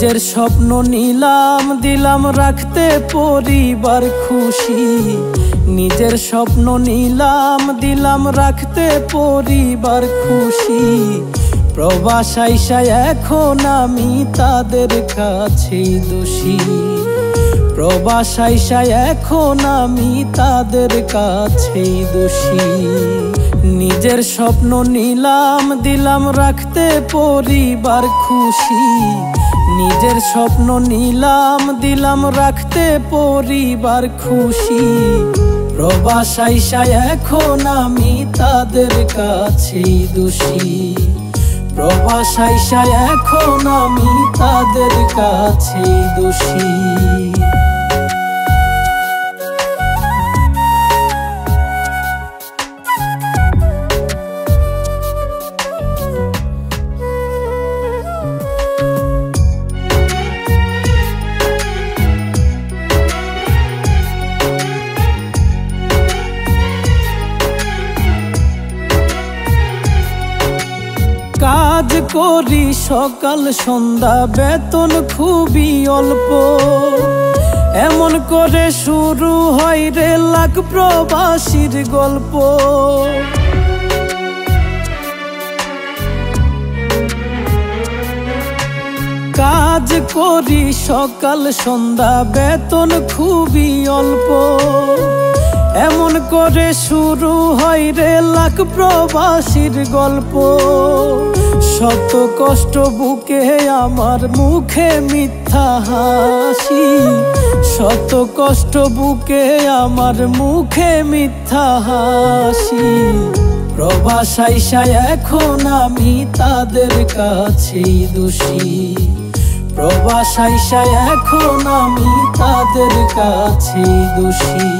নিজের স্বপ্ন নিলাম দিলাম রাখতে পরিবার খুশি। নিজের স্বপ্ন নিলাম দিলাম রাখতে পরিবার খুশি। প্রবাস আইসা এখন আমি তাদের কাছে দোষী। প্রবাস আইসা এখন আমি তাদের কাছে দোষী। নিজের স্বপ্ন নিলাম দিলাম রাখতে পরিবার খুশি। নিজের স্বপ্ন নিলাম দিলাম রাখতে পরিবার খুশি। প্রবাস আইসা এখন আমি তাদের কাছে দোষী। প্রবাস আইসা এখন আমি তাদের কাছে দোষী। কাজ করি সকাল সন্ধ্যা বেতন খুবই অল্প। এমন করে শুরু হয় রে লাখ প্রবাসীর গল্প। কাজ করি সকাল সন্ধ্যা বেতন খুবই অল্প। এমন করে শুরু হয় রে লাখ প্রবাসীর গল্প। শত কষ্ট বুকে আমার মুখে মিথ্যা হাসি। শত কষ্ট বুকে আমার মুখে মিথ্যা হাসি। প্রবাস আইসা এখন আমি তাদের কাছে দোষী। প্রবাস আইসা এখন আমি তাদের কাছে দোষী।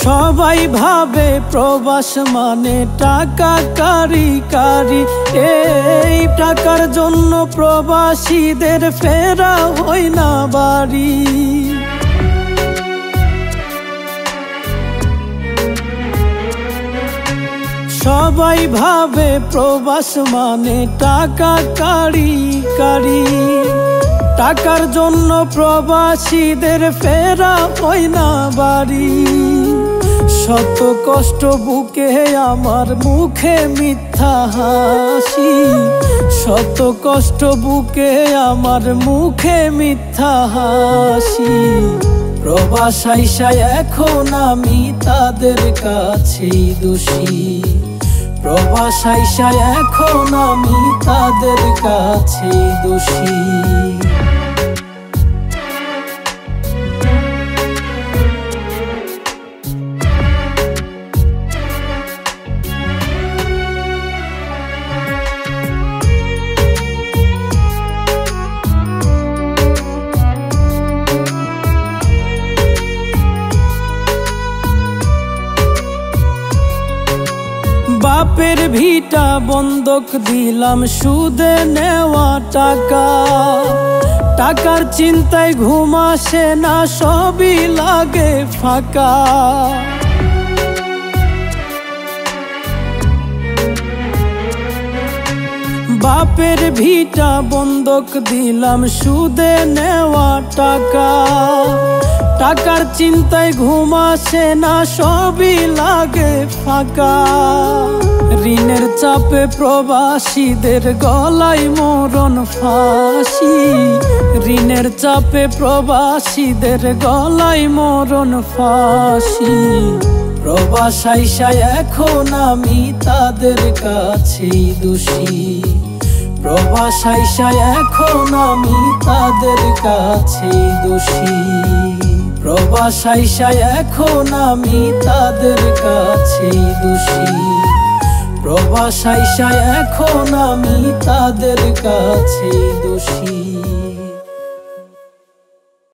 সবাই ভাবে প্রবাস মানে টাকা কারি কারি। এই টাকার জন্য প্রবাসীদের ফেরা হয় না বাড়ি। সবাই ভাবে প্রবাস মানে টাকা কারি কারি। টাকার জন্য প্রবাসীদের ফেরা হয় না বাড়ি। শত কষ্ট বুকে আমার মুখে মিথ্যা হাসি। শত কষ্ট বুকে আমার মুখে মিথ্যা হাসি। প্রবাস আইসা এখন আমি তাদের কাছে দোষী। প্রবাস আইসা এখন আমি তাদের কাছে দোষী। বাপের ভিটা বন্ধক দিলাম সুদে নেওয়া টাকা। টাকার চিন্তায় ঘুম আসে না সবই লাগে ফাঁকা। বাপের ভিটা বন্ধক দিলাম সুদে নেওয়া টাকা। টাকার চিন্তায় ঘুম আসে না সবই লাগে ফাঁকা। ঋণের চাপে প্রবাসীদের গলায় মরণ ফাঁসি। ঋণের চাপে প্রবাসীদের গলায় মরণ ফাঁসি। প্রবাস আইসা এখন আমি তাদের কাছে দোষী। প্রবাস আইসা এখন আমি তাদের কাছে দোষী। প্রবাস আইসা এখন আমি তাদের কাছে দোষী। প্রবাস আইসা এখন আমি তাদের কাছে দোষী।